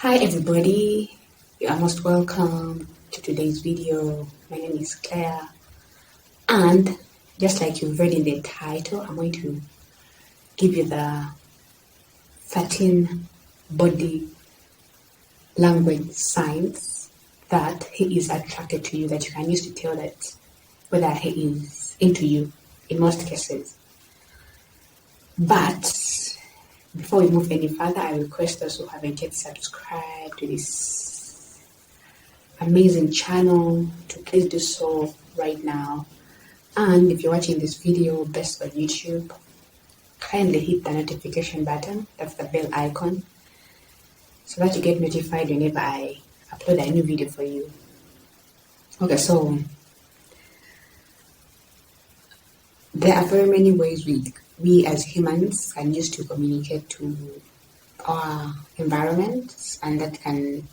Hi everybody, you are most welcome to today's video. My name is Claire, and just like you've read in the title, I'm going to give you the 13 body language signs that he is attracted to you, that you can use to tell that whether he is into you in most cases. But before we move any further, I request those who haven't yet subscribed to this amazing channel to please do so right now. And if you're watching this video based on YouTube, kindly hit the notification button, that's the bell icon, so that you get notified whenever I upload a new video for you. Okay, so there are very many ways we as humans can use to communicate to our environment, and that can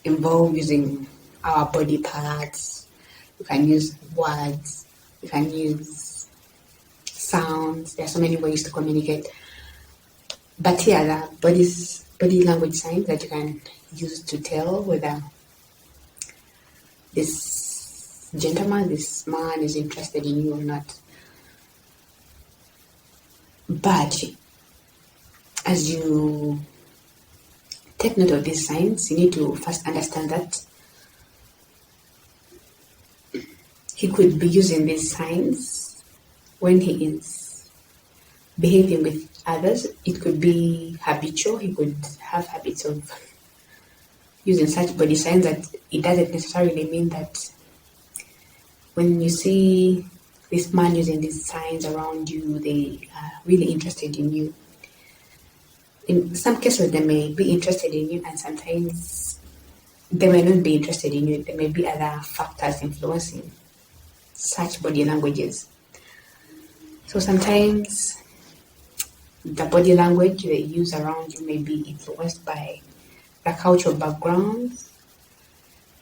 involve using our body parts. You can use words, you can use sounds. There are so many ways to communicate. But here are the body language signs that you can use to tell whether this gentleman, this man is interested in you or not. But as you take note of these signs, you need to first understand that he could be using these signs when he is behaving with others. It could be habitual. He could have habits of using such body signs that it doesn't necessarily mean that when you see this man using these signs around you, they are really interested in you. In some cases, they may be interested in you, and sometimes they may not be interested in you. There may be other factors influencing such body languages. So sometimes the body language they use around you may be influenced by the cultural background.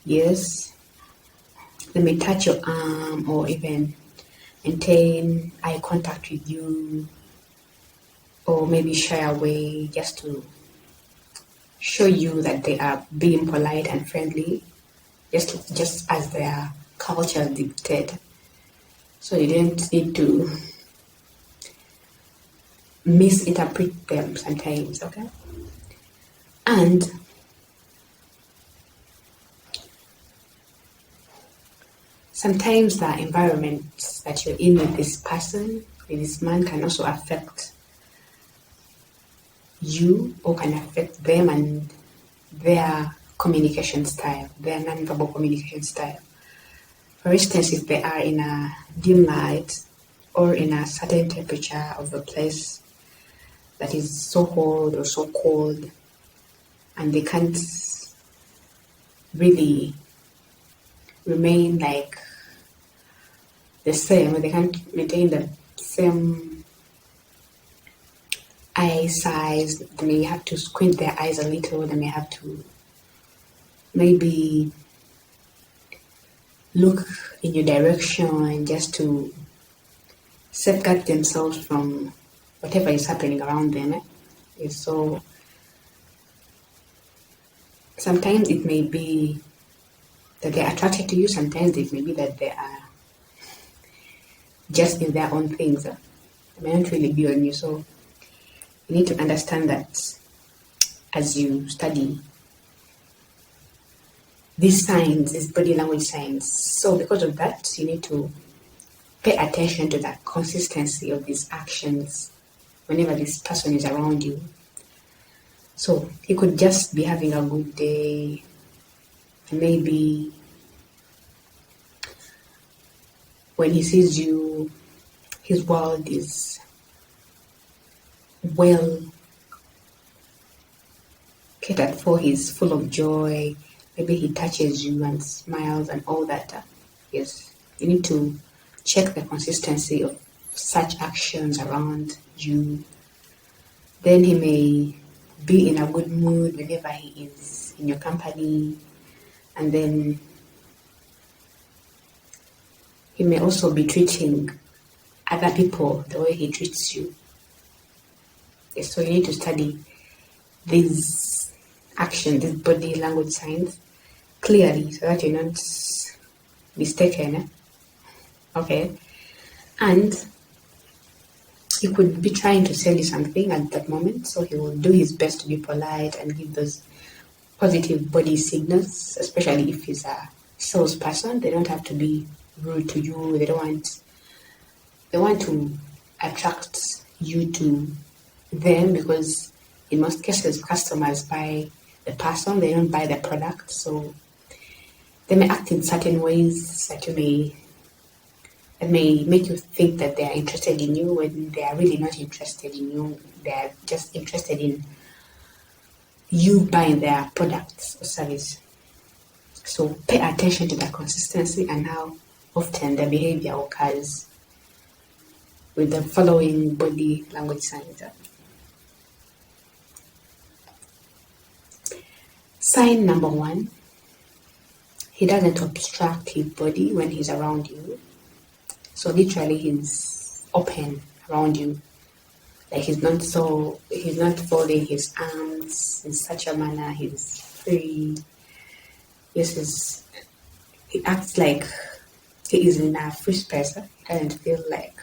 Yes, they may touch your arm or even maintain eye contact with you, or maybe shy away just to show you that they are being polite and friendly, just as their culture dictates. So you don't need to misinterpret them sometimes, okay? And sometimes the environment that you're in with this person, with this man, can also affect you or can affect them and their communication style, their non-verbal communication style. For instance, if they are in a dim light or in a certain temperature of a place that is so hot or so cold, and they can't really remain like the same, or they can't maintain the same eye size, they may have to squint their eyes a little, they may have to maybe look in your direction just to safeguard themselves from whatever is happening around them. So sometimes it may be that they're attracted to you, sometimes it may be that they are just in their own things. They may not really be on you. So you need to understand that as you study these signs, these body language signs. So because of that, you need to pay attention to the consistency of these actions whenever this person is around you. So he could just be having a good day, and maybe when he sees you, his world is well catered for. He's full of joy. Maybe he touches you and smiles and all that. Yes, you need to check the consistency of such actions around you. Then he may be in a good mood whenever he is in your company, and then he may also be treating other people the way he treats you. Yes, so you need to study these action, these body language signs clearly so that you're not mistaken. Okay. And he could be trying to sell you something at that moment, so he will do his best to be polite and give those positive body signals, especially if he's a salesperson. They don't have to be rude to you. They want to attract you to them, because in most cases customers buy the person, they don't buy the product. So they may act in certain ways that may make you think that they are interested in you when they are really not interested in you. They are just interested in you buying their products or service. So pay attention to the consistency and how often the behavior occurs with the following body language signs. Sign number 1, he doesn't obstruct his body when he's around you. So literally he's open around you. Like he's not folding his arms in such a manner, he's free. Yes, he acts like he is in a free space. He doesn't feel like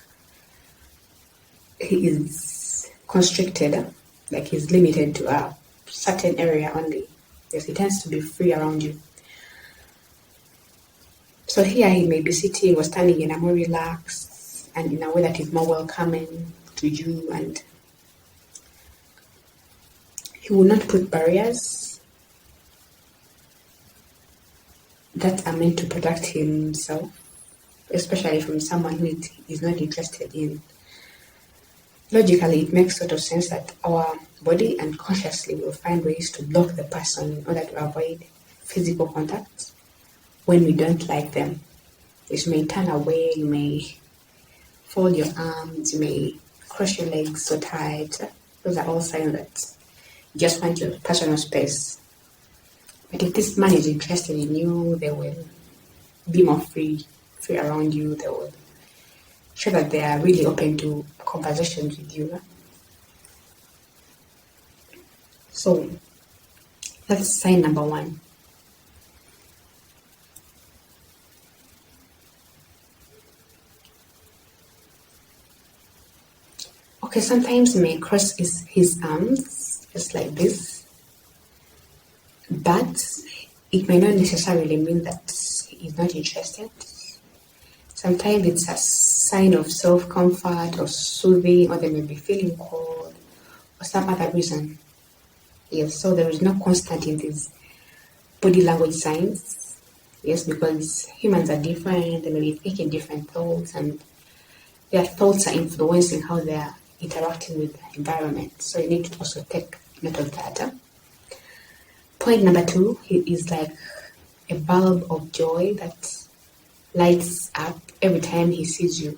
he is constricted, like he's limited to a certain area only. Yes, he tends to be free around you. So here he may be sitting or standing in a more relaxed and in a way that is more welcoming to you, and he will not put barriers that are meant to protect himself, especially from someone who is not interested in. Logically, it makes sort of sense that our body unconsciously will find ways to block the person in order to avoid physical contact when we don't like them. You may turn away, you may fold your arms, you may cross your legs so tight. Those are all signs that you just want your personal space. But if this man is interested in you, they will be more free around you. They will show that they are really open to conversations with you. So that's sign number 1. Okay, sometimes he may cross his arms just like this, but it may not necessarily mean that he's not interested. Sometimes it's a sign of self-comfort or soothing, or they may be feeling cold or some other reason. Yes, so there is no constant in these body language signs. Yes, because humans are different, they may be thinking different thoughts, and their thoughts are influencing how they are interacting with the environment. So you need to also take note of that. Point number 2, he is like a bulb of joy that lights up every time he sees you.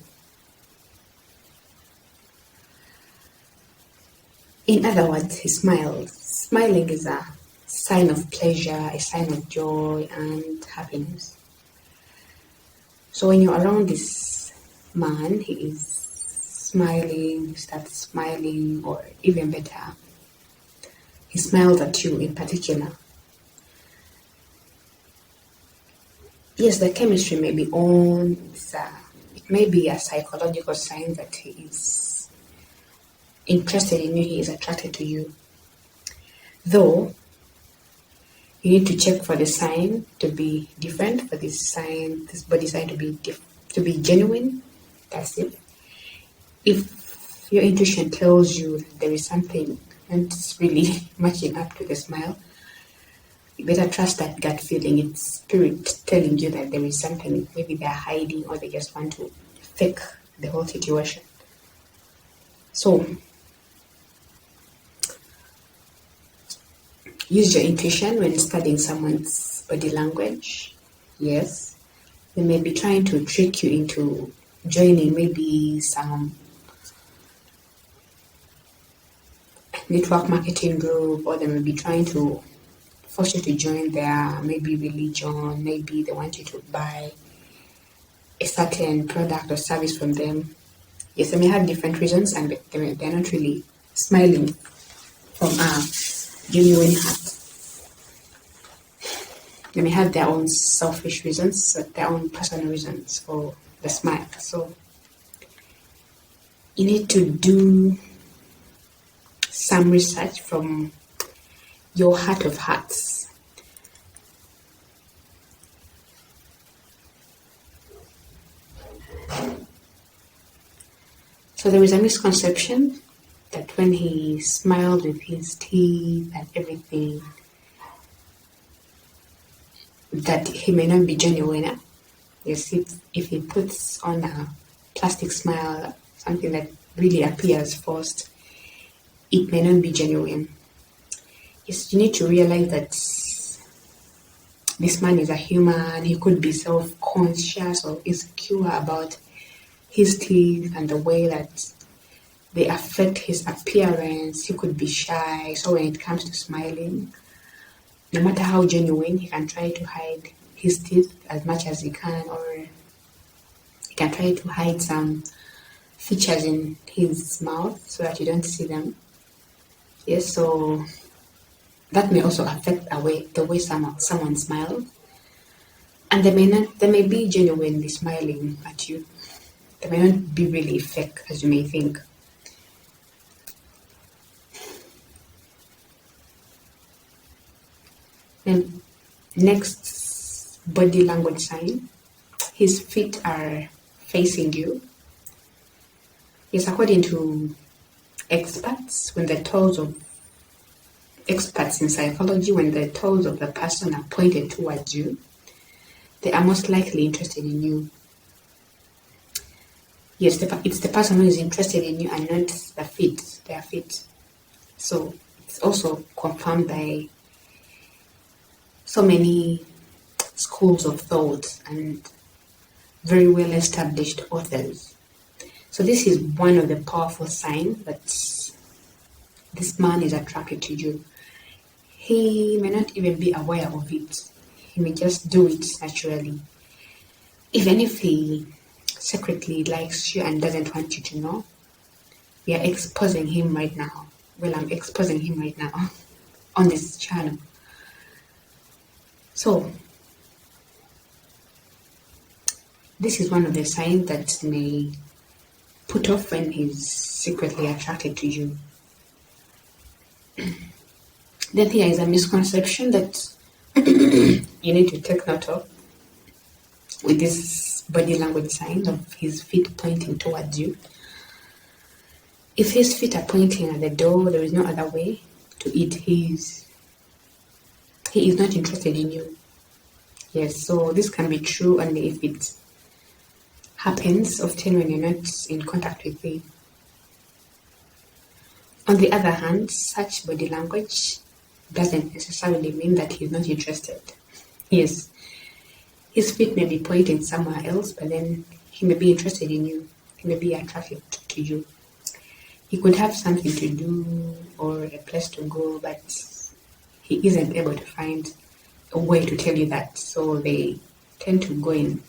In other words, he smiles. Smiling is a sign of pleasure, a sign of joy and happiness. So when you're around this man, he is smiling, starts smiling, or even better, he smiles at you in particular. Yes, the chemistry may be on. It may be a psychological sign that he is interested in you, he is attracted to you. Though, you need to check for the sign to be different, for this body sign to be genuine. That's it. If your intuition tells you that there is something and it's really matching up to the smile, you better trust that gut feeling. It's spirit telling you that there is something. Maybe they're hiding, or they just want to fake the whole situation. So use your intuition when studying someone's body language. Yes, they may be trying to trick you into joining maybe some network marketing group, or they may be trying to force you to join their maybe religion. Maybe they want you to buy a certain product or service from them. Yes, they may have different reasons, and they're not really smiling from a genuine heart. They may have their own selfish reasons, their own personal reasons for the smile. So you need to do some research from your heart of hearts. So there is a misconception that when he smiled with his teeth and everything, that he may not be genuine. Yes, if he puts on a plastic smile, something that really appears forced, it may not be genuine. Yes, you need to realize that this man is a human. He could be self-conscious or insecure about his teeth and the way that they affect his appearance. He could be shy. So when it comes to smiling, no matter how genuine, he can try to hide his teeth as much as he can, or he can try to hide some features in his mouth so that you don't see them. Yes, so that may also affect the way someone smiles. And they may be genuinely smiling at you. They may not be really fake as you may think. Then next body language sign, his feet are facing you. Yes, according to experts in psychology, when the toes of the person are pointed towards you, they are most likely interested in you. Yes, it's the person who is interested in you and not their feet. So it's also confirmed by so many schools of thought and very well established authors. So this is one of the powerful signs that this man is attracted to you. He may not even be aware of it. He may just do it naturally. Even if he secretly likes you and doesn't want you to know, we are exposing him right now. Well, I'm exposing him right now on this channel. So this is one of the signs that may put off when he's secretly attracted to you. Then there is a misconception that you need to take note of with this body language sign of his feet pointing towards you. If his feet are pointing at the door, there is no other way to it. He is not interested in you. Yes, so this can be true only if it happens often when you're not in contact with him. On the other hand, such body language doesn't necessarily mean that he's not interested. Yes, his feet may be pointing somewhere else, but then he may be interested in you. He may be attracted to you. He could have something to do or a place to go, but he isn't able to find a way to tell you that. So they tend to go in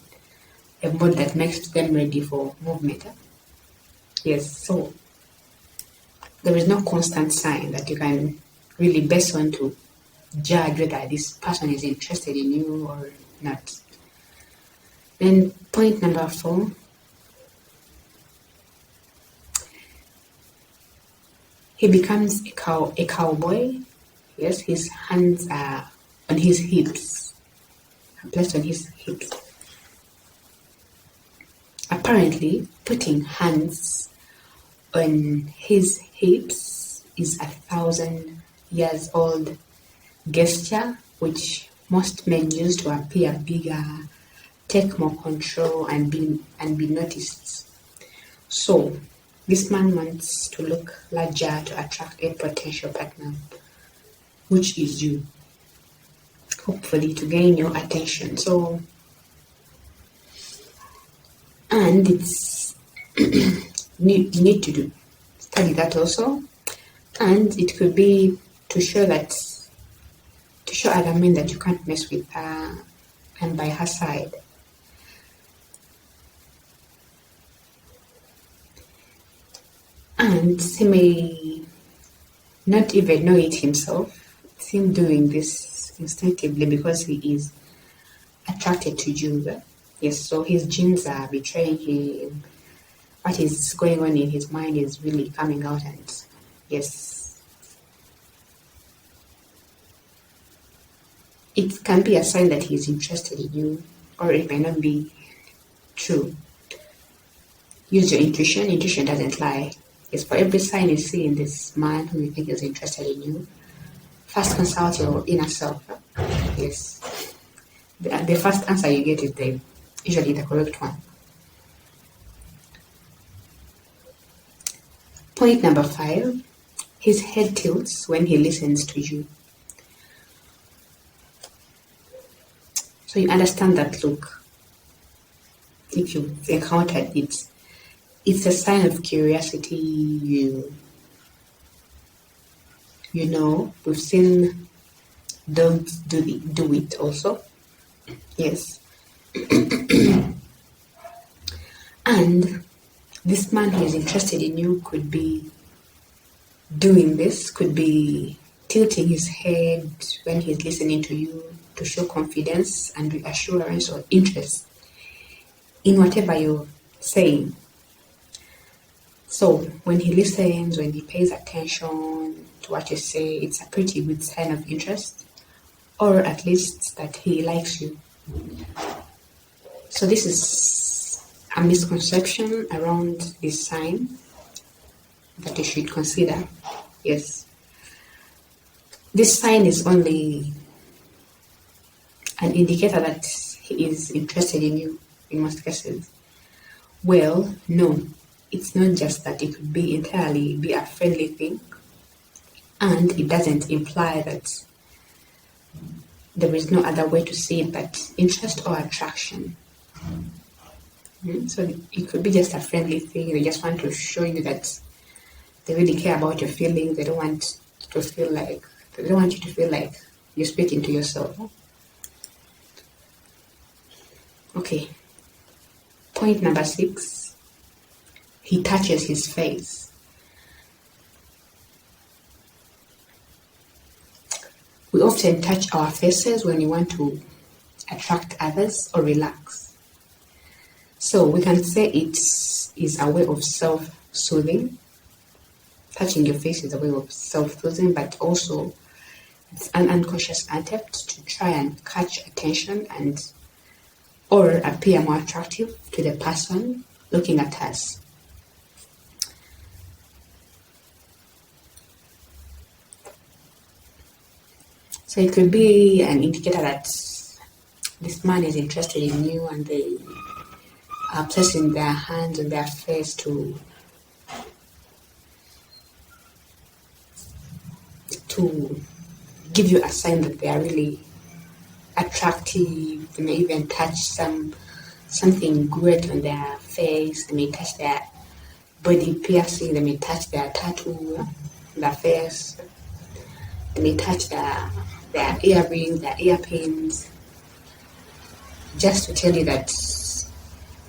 a mode that makes them ready for movement. Yes, so there is no constant sign that you can really base on to judge whether this person is interested in you or not. Then point number 4, he becomes a cowboy. Yes, his hands are on his hips, placed on his hips. Apparently, putting hands on his hips is 1,000 years old gesture, which most men use to appear bigger, take more control, and be noticed. So this man wants to look larger to attract a potential partner, which is you, hopefully to gain your attention. So, and it's you need to study that also, and it could be to show other men that you can't mess with her and by her side. And he may not even know it himself. It's him doing this instinctively because he is attracted to you. Yes, so his genes are betraying him. What is going on in his mind is really coming out, and yes, it can be a sign that he's interested in you, or it may not be true. Use your intuition. Intuition doesn't lie. Yes, for every sign you see in this man who you think is interested in you, first consult your inner self. Yes, the first answer you get is usually the correct one. Point number 5, his head tilts when he listens to you. So you understand that look. If you've encountered it, it's a sign of curiosity. You know, we've seen dogs do it also. Yes. And this man who is interested in you could be doing this, could be tilting his head when he's listening to you to show confidence and reassurance or interest in whatever you're saying. So when he listens, when he pays attention to what you say, it's a pretty good sign of interest, or at least that he likes you. So this is a misconception around this sign that you should consider. Yes. This sign is only an indicator that he is interested in you in most cases. Well, no, it's not just that. It could be entirely be a friendly thing, and it doesn't imply that there is no other way to see it but interest or attraction. So it could be just a friendly thing. They just want to show you that they really care about your feelings. They don't want you to feel like you're speaking to yourself. Okay. Point number 6. He touches his face. We often touch our faces when we want to attract others or relax. So we can say it is a way of self-soothing. Touching your face is a way of self-soothing, but also it's an unconscious attempt to try and catch attention or appear more attractive to the person looking at us. So it could be an indicator that this man is interested in you, and they are placing their hands on their face to give you a sign that they are really attractive. They may even touch something great on their face. They may touch their body piercing. They may touch their tattoo on their face. They may touch their earrings, their earpins, just to tell you that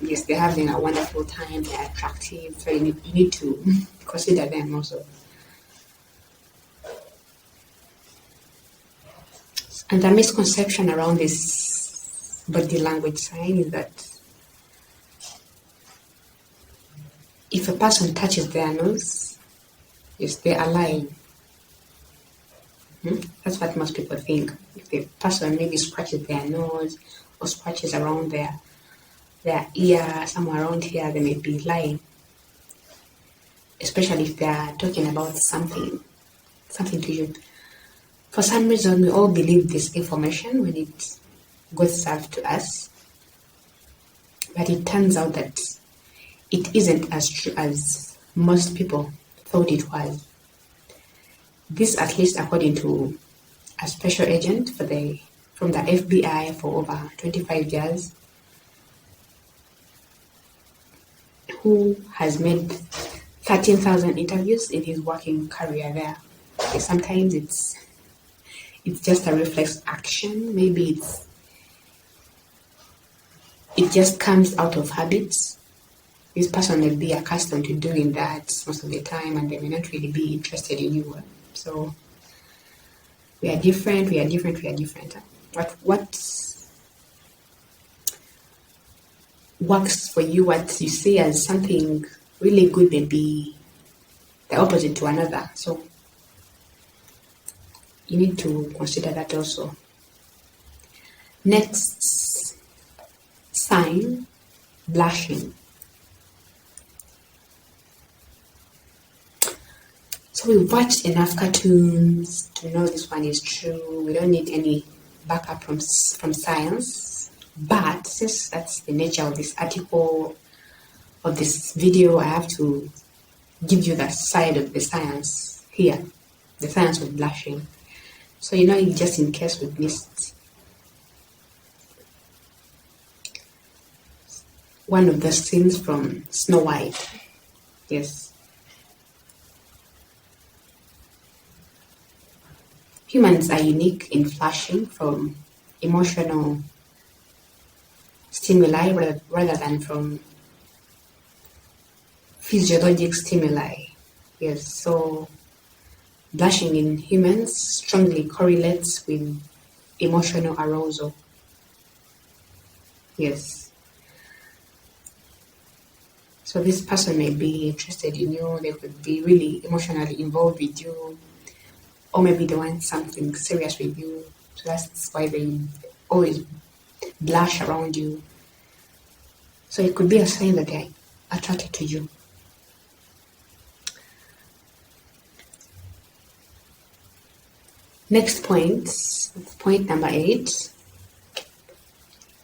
yes, they're having a wonderful time. They're attractive. So you need to consider them also. And the misconception around this body language sign is that if a person touches their nose, yes, they are lying. That's what most people think. If the person maybe scratches their nose or scratches around their ear, somewhere around here, they may be lying. Especially if they are talking about something to you. For some reason, we all believe this information when it goes served to us. But it turns out that it isn't as true as most people thought it was. This, at least according to a special agent from the FBI for over 25 years, who has made 13,000 interviews in his working career there. Okay, sometimes it's just a reflex action. Maybe it just comes out of habits. This person may be accustomed to doing that most of the time, and they may not really be interested in you. So We are different, we are different, we are different. What works for you, what you see as something really good may be the opposite to another. So you need to consider that also. Next sign, blushing. So we've watched enough cartoons to know this one is true. We don't need any backup from science. But since that's the nature of this article, of this video, I have to give you the side of the science here, the science of blushing. So just in case we've missed one of the scenes from Snow White. Yes. Humans are unique in blushing from emotional stimuli rather than from physiologic stimuli. Yes, so blushing in humans strongly correlates with emotional arousal. Yes. So this person may be interested in you, they could be really emotionally involved with you, or maybe they want something serious with you. So that's why they always blush around you. So it could be a sign that they're attracted to you. Next point number 8.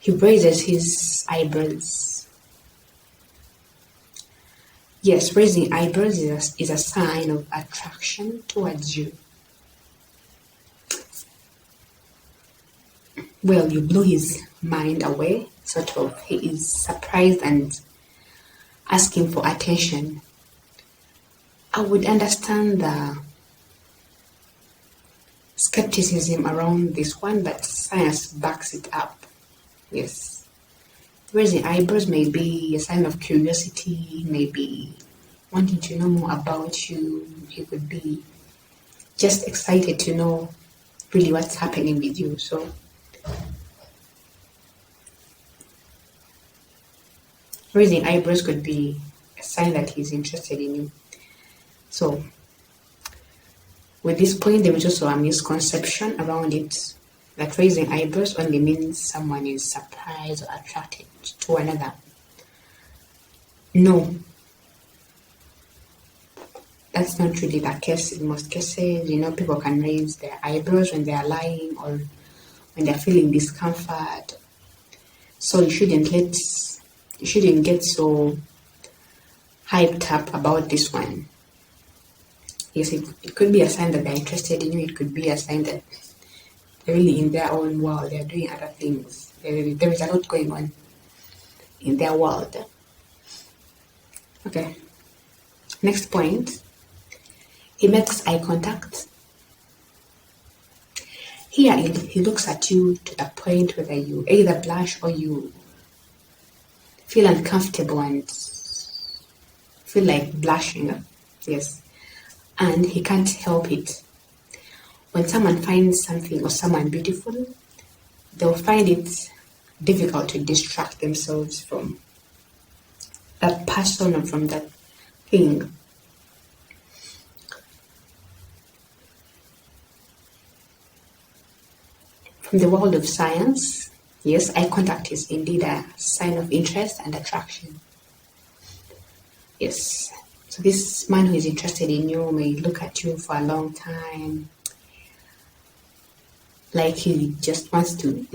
He raises his eyebrows. Yes, raising eyebrows is a sign of attraction towards you. Well, you blew his mind away, sort of. He is surprised and asking for attention. I would understand the skepticism around this one, but science backs it up. Yes. Raising eyebrows may be a sign of curiosity, maybe wanting to know more about you. He could be just excited to know really what's happening with you. So raising eyebrows could be a sign that he's interested in you. So with this point, there is also a misconception around it, that raising eyebrows only means someone is surprised or attracted to another. No, that's not really the case in most cases. People can raise their eyebrows when they are lying or when they're feeling discomfort. So you shouldn't get so hyped up about this one. Yes, it could be a sign that they're interested in you. It could be a sign that they're really in their own world. They're doing other things. There is a lot going on in their world. Okay. Next point. He makes eye contact. Here he looks at you to the point whether you either blush or you feel uncomfortable and feel like blushing. Yes. And he can't help it. When someone finds something or someone beautiful, they'll find it difficult to distract themselves from that person or from that thing. From the world of science, yes, eye contact is indeed a sign of interest and attraction. Yes. So this man who is interested in you may look at you for a long time, like he just wants to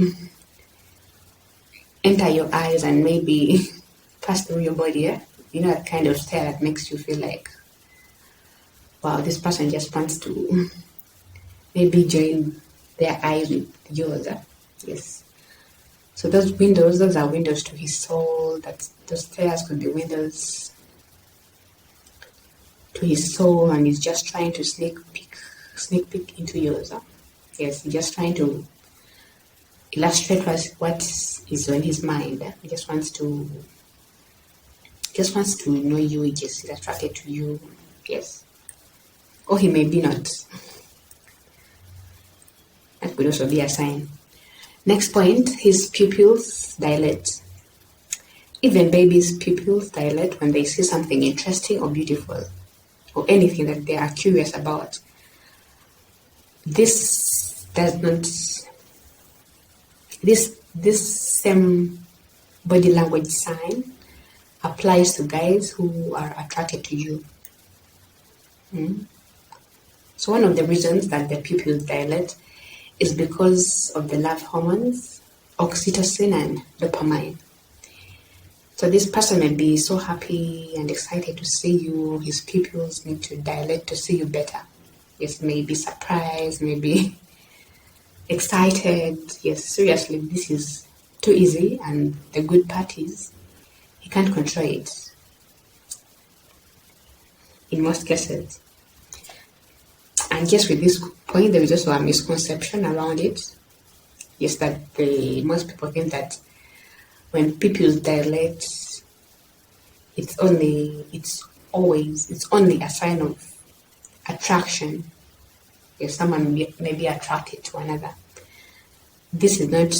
enter your eyes and maybe pass through your body. Yeah? That kind of stare that makes you feel like, wow, this person just wants to maybe join their eyes with yours. Yes. So those are windows to his soul. Those stares could be windows to his soul, and he's just trying to sneak peek into yours. Yes, he's just trying to illustrate what is on his mind. He just wants to know you. He just is attracted to you. Yes, or he may be not. That could also be a sign. Next point, his pupils dilate. Even babies' pupils dilate when they see something interesting or beautiful, or anything that they are curious about. This does not, this same body language sign applies to guys who are attracted to you. So one of the reasons that the pupils dilate is because of the love hormones, oxytocin and dopamine. So this person may be so happy and excited to see you, his pupils need to dilate to see you better. Yes, maybe surprised, maybe excited. Yes, seriously, this is too easy, and the good part is he can't control it in most cases. And just with this point, there is also a misconception around it. Yes, that most people think that when pupils dilate, it's only a sign of attraction. If someone may be attracted to another. This is not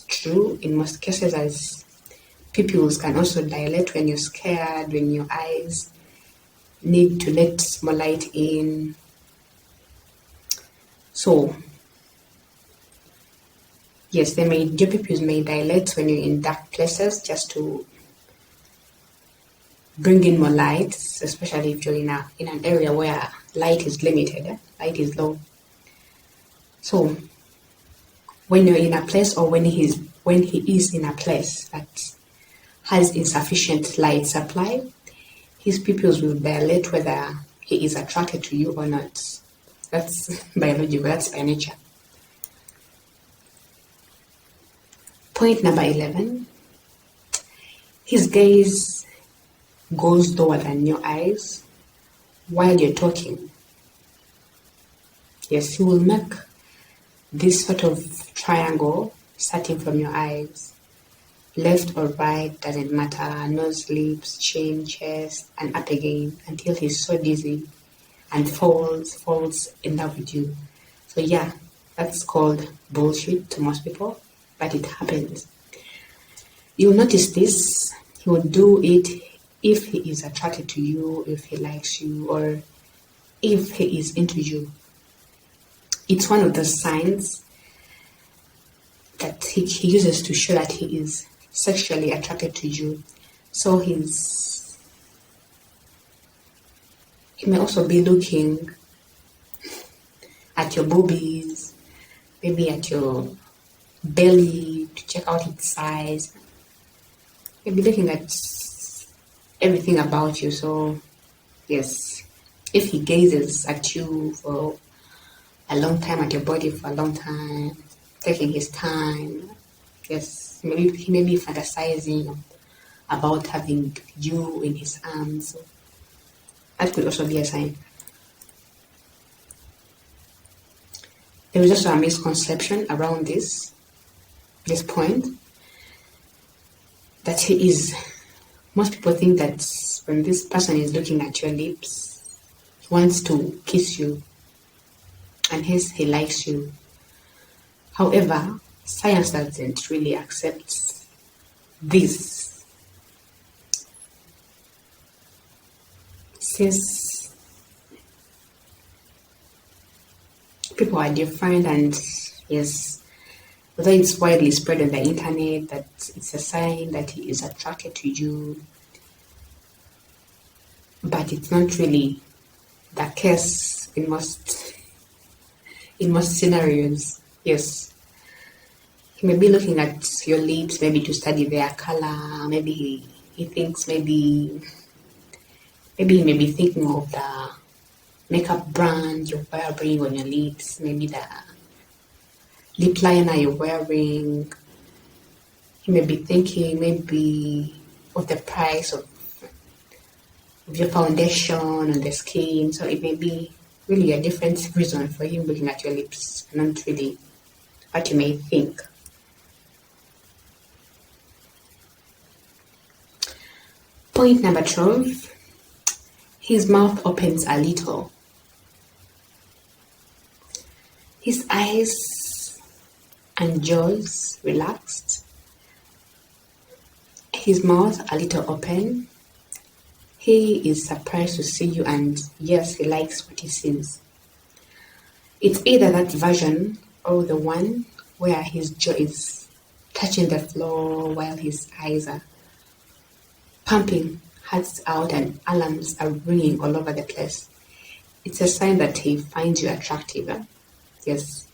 true in most cases, as pupils can also dilate when you're scared, when your eyes need to let more light in. So, yes, your pupils may dilate when you're in dark places just to bring in more light, especially if you're in an area where light is limited, light is low. So, when you're in a place, or when he is in a place that has insufficient light supply, his pupils will dilate whether he is attracted to you or not. That's biological, that's by nature. Point number 11. His gaze goes lower than your eyes while you're talking. Yes, he will make this sort of triangle starting from your eyes. Left or right, doesn't matter. Nose, lips, chin, chest, and up again until he's so dizzy and falls in love with you. So yeah, that's called bullshit to most people, but it happens. You'll notice this. He will do it if he is attracted to you, if he likes you, or if he is into you. It's one of the signs that he uses to show that he is sexually attracted to you. So he may also be looking at your boobies, maybe at your belly to check out its size. Maybe looking at everything about you. So yes, if he gazes at you for a long time, at your body for a long time, taking his time, yes, maybe he may be fantasizing about having you in his arms. So that could also be a sign. There is also a misconception around this point, that most people think that when this person is looking at your lips, he wants to kiss you, and hence he likes you. However, science doesn't really accept this, since people are different, and yes, although it's widely spread on the internet that it's a sign that he is attracted to you, but it's not really the case in most scenarios. Yes, he may be looking at your lips, maybe to study their color. Maybe he thinks maybe he may be thinking of the makeup brand you're wearing on your lips, maybe the lip liner you're wearing. He may be thinking maybe of the price of your foundation on the skin. So it may be really a different reason for him looking at your lips, not really what you may think. Point number 12. His mouth opens a little. His eyes and jaws relaxed, his mouth a little open. He is surprised to see you, and yes, he likes what he sees. It's either that version or the one where his jaw is touching the floor while his eyes are pumping hearts out and alarms are ringing all over the place. It's a sign that he finds you attractive. Yes.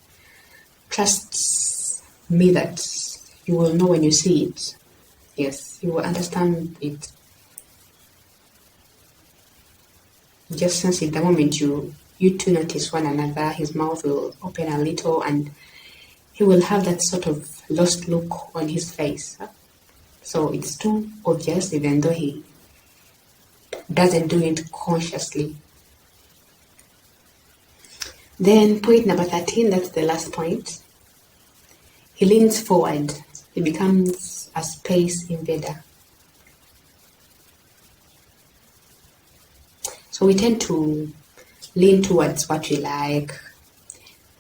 Trust me that you will know when you see it. Yes, you will understand it. Just sense it the moment you two notice one another. His mouth will open a little and he will have that sort of lost look on his face. So it's too obvious, even though he doesn't do it consciously. Then point number 13, that's the last point. He leans forward. He becomes a space invader. So we tend to lean towards what we like,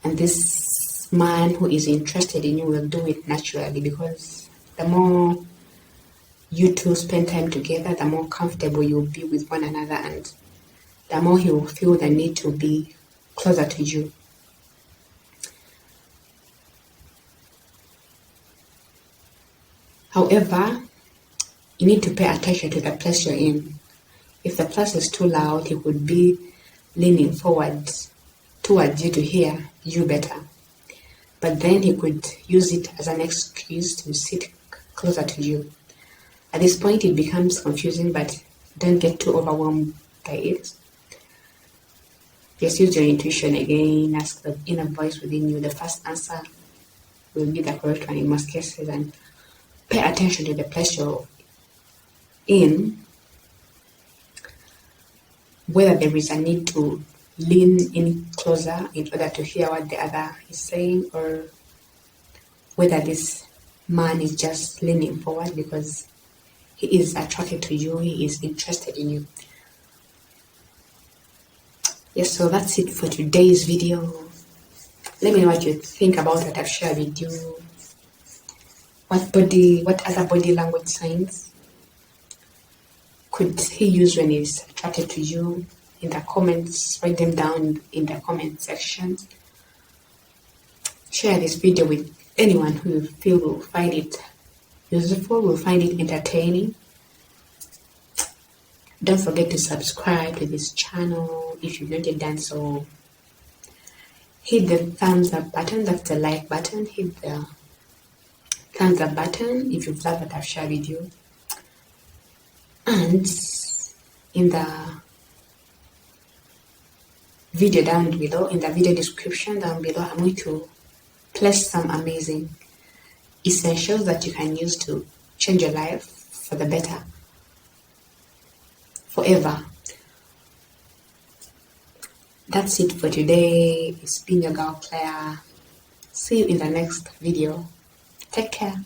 and this man who is interested in you will do it naturally, because the more you two spend time together, the more comfortable you'll be with one another, and the more he will feel the need to be closer to you. However, you need to pay attention to the place you're in. If the place is too loud, he could be leaning forward towards you to hear you better. But then he could use it as an excuse to sit closer to you. At this point, it becomes confusing, but don't get too overwhelmed by it. Just use your intuition again, ask the inner voice within you. The first answer will be the correct one in most cases, and pay attention to the place you're in, whether there is a need to lean in closer in order to hear what the other is saying, or whether this man is just leaning forward because he is attracted to you, he is interested in you. Yes, so that's it for today's video. Let me know what you think about what I've shared with you. What other body language signs could he use when he's attracted to you? In the comments, write them down in the comment section. Share this video with anyone who you feel will find it useful, will find it entertaining. Don't forget to subscribe to this channel if you've not yet done so. Hit the thumbs up button, that's the like button. Hit the thumbs up button if you've loved what I've shared with you. And in the video down below, in the video description down below, I'm going to place some amazing essentials that you can use to change your life for the better, forever. That's it for today. It's been your girl Claire. See you in the next video. Take care.